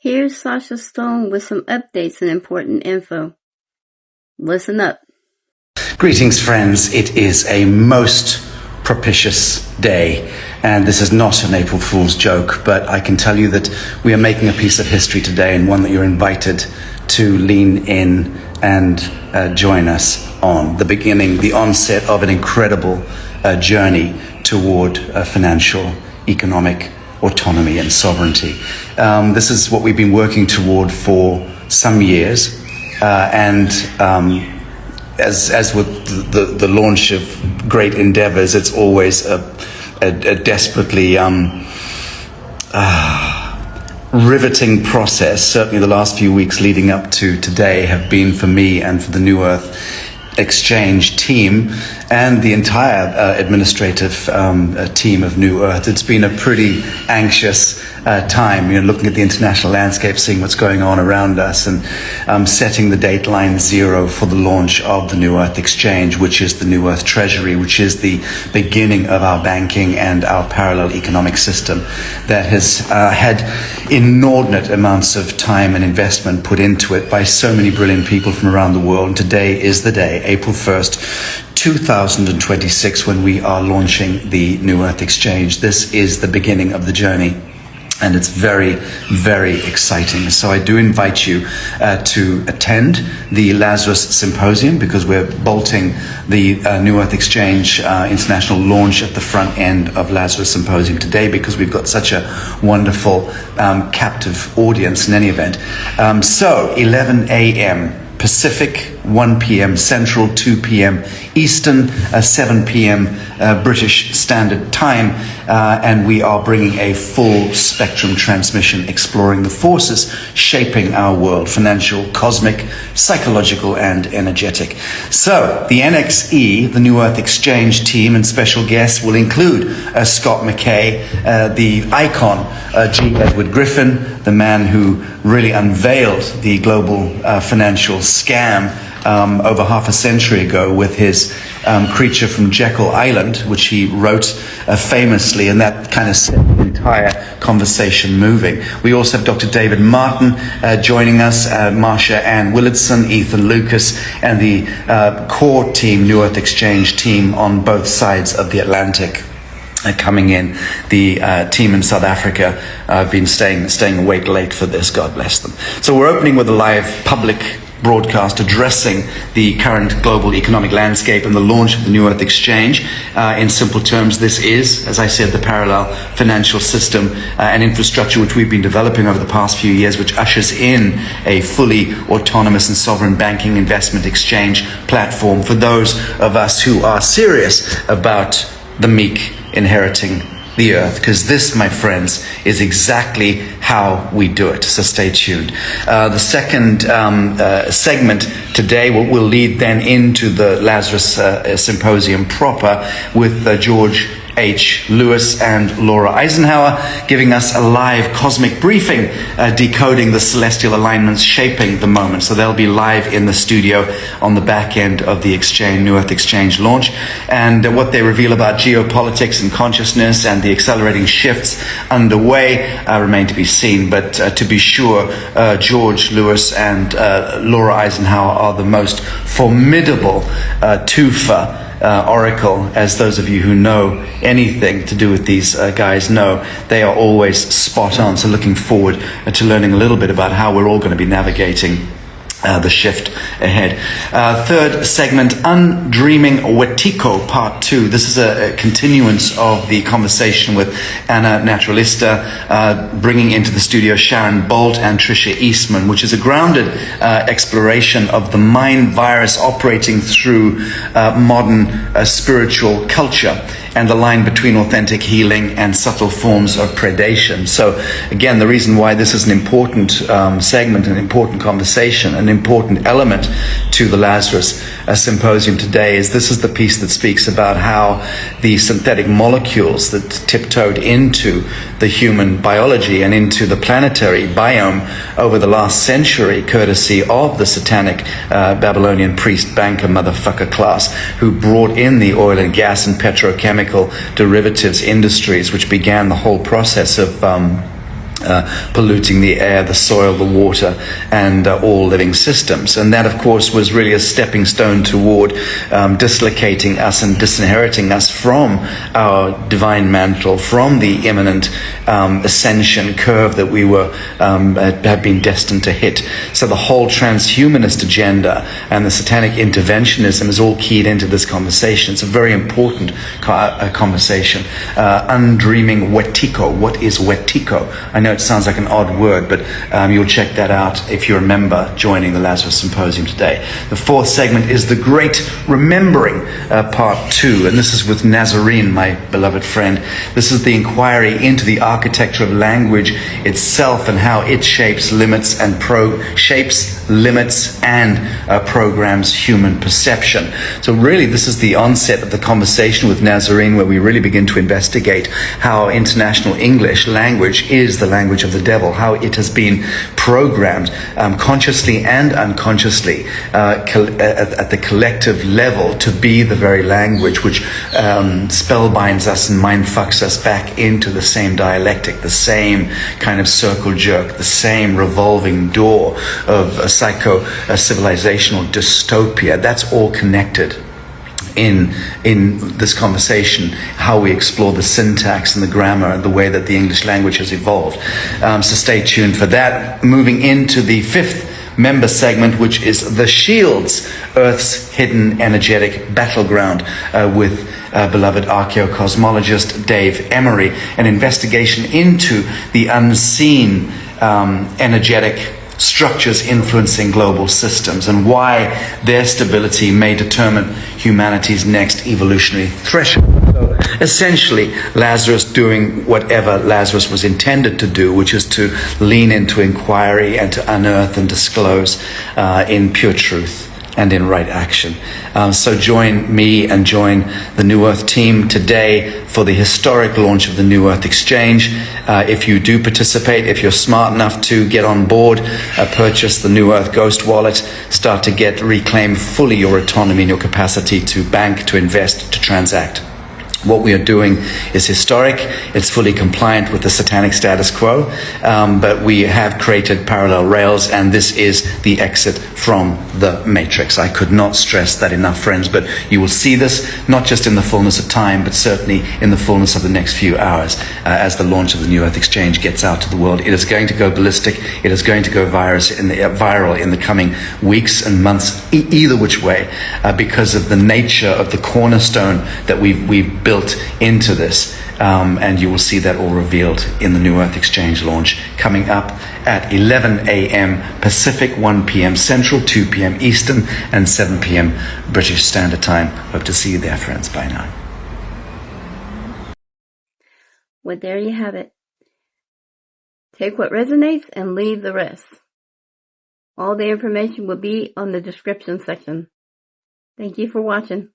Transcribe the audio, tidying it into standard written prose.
Here's Sacha Stone with some updates and important info. Listen up. Greetings, friends. It is a most propitious day, and this is not an April Fool's joke, but I can tell you that we are making a piece of history today, and one that you're invited to lean in and join us on. The beginning, the onset of an incredible journey toward financial, economic autonomy and sovereignty. This is what we've been working toward for some years, and as with the launch of great endeavors, it's always a desperately riveting process. Certainly the last few weeks leading up to today have been, for me and for the New Earth Exchange team and the entire administrative team of New Earth, it's been a pretty anxious time, looking at the international landscape, seeing what's going on around us, and setting the dateline 0 for the launch of the New Earth Exchange, which is the New Earth Treasury, which is the beginning of our banking and our parallel economic system that has had inordinate amounts of time and investment put into it by so many brilliant people from around the world. And today is the day, April 1st, 2026, when we are launching the New Earth Exchange. This is the beginning of the journey, and it's very, very exciting. So I do invite you to attend the Lazarus Symposium, because we're bolting the New Earth Exchange international launch at the front end of Lazarus Symposium today, because we've got such a wonderful captive audience in any event. So 11 a.m. Pacific, 1 p.m. Central, 2 p.m. Eastern, 7 p.m. British Standard Time, and we are bringing a full spectrum transmission exploring the forces shaping our world: financial, cosmic, psychological, and energetic. So the NXE, the New Earth Exchange team, and special guests will include Scott McKay, the icon G. Edward Griffin, the man who really unveiled the global financial scam over half a century ago with his Creature from Jekyll Island, which he wrote famously, and that kind of set the entire conversation moving. We also have Dr. David Martin joining us, Marsha Ann Willardson, Ethan Lucas, and the core team, New Earth Exchange team on both sides of the Atlantic. Coming in, the team in South Africa have been staying awake late for this, God bless them. So we're opening with a live public broadcast addressing the current global economic landscape and the launch of the New Earth Exchange. In simple terms, this is, as I said, the parallel financial system and infrastructure which we've been developing over the past few years, which ushers in a fully autonomous and sovereign banking investment exchange platform for those of us who are serious about the meek inheriting the earth, because this, my friends, is exactly how we do it. So stay tuned. The second segment today will lead then into the Lazarus Symposium proper, with George H. Lewis and Laura Eisenhower giving us a live cosmic briefing, decoding the celestial alignments shaping the moment. So they'll be live in the studio on the back end of the Exchange, New Earth Exchange launch, and what they reveal about geopolitics and consciousness and the accelerating shifts underway remain to be seen. But to be sure, George Lewis and Laura Eisenhower are the most formidable TUFA oracle, as those of you who know anything to do with these guys know. They are always spot on. So looking forward to learning a little bit about how we're all going to be navigating the shift ahead. Third segment, Undreaming Wetiko, Part 2. This is a continuance of the conversation with Anna Naturalista, bringing into the studio Sharon Bolt and Tricia Eastman, which is a grounded exploration of the mind virus operating through modern spiritual culture, and the line between authentic healing and subtle forms of predation. So again, the reason why this is an important segment, an important conversation, an important element to the Lazarus Symposium today is this is the piece that speaks about how the synthetic molecules that tiptoed into the human biology and into the planetary biome over the last century, courtesy of the satanic Babylonian priest banker motherfucker class, who brought in the oil and gas and petrochemical derivatives industries, which began the whole process of polluting the air, the soil, the water, and all living systems. And that, of course, was really a stepping stone toward dislocating us and disinheriting us from our divine mantle, from the imminent ascension curve that we had been destined to hit. So the whole transhumanist agenda and the satanic interventionism is all keyed into this conversation. It's a very important conversation. Undreaming Wetiko. What is Wetiko? I know it sounds like an odd word, but you'll check that out if you remember joining the Lazarus Symposium today. The fourth segment is the Great Remembering, Part 2, and this is with Nazarene, my beloved friend. This is the inquiry into the architecture of language itself and how it shapes, limits, and programs human perception. So really, this is the onset of the conversation with Nazarene, where we really begin to investigate how international English language is the language of the devil, how it has been programmed consciously and unconsciously at the collective level to be the very language which spellbinds us and mind fucks us back into the same dialectic, the same kind of circle jerk, the same revolving door of a civilizational dystopia. That's all connected in this conversation, how we explore the syntax and the grammar and the way that the English language has evolved. So stay tuned for that. Moving into the fifth member segment, which is The Shields, Earth's Hidden Energetic Battleground, with beloved archaeocosmologist Dave Emery, an investigation into the unseen energetic structures influencing global systems and why their stability may determine humanity's next evolutionary threshold. So essentially, Lazarus doing whatever Lazarus was intended to do, which is to lean into inquiry and to unearth and disclose in pure truth and in right action. So join me and join the New Earth team today for the historic launch of the New Earth Exchange. If you do participate, if you're smart enough to get on board, purchase the New Earth Ghost Wallet, start to reclaim fully your autonomy and your capacity to bank, to invest, to transact. What we are doing is historic. It's fully compliant with the satanic status quo, but we have created parallel rails, and this is the exit from the matrix. I could not stress that enough, friends, but you will see this not just in the fullness of time, but certainly in the fullness of the next few hours as the launch of the New Earth Exchange gets out to the world. It is going to go ballistic. It is going to go viral in the coming weeks and months, either which way, because of the nature of the cornerstone that we've built into this, and you will see that all revealed in the New Earth Exchange launch coming up at 11 a.m. Pacific, 1 p.m. Central, 2 p.m. Eastern, and 7 p.m. British Standard Time. Hope to see you there, friends. Bye now. Well, there you have it. Take what resonates and leave the rest. All the information will be on the description section. Thank you for watching.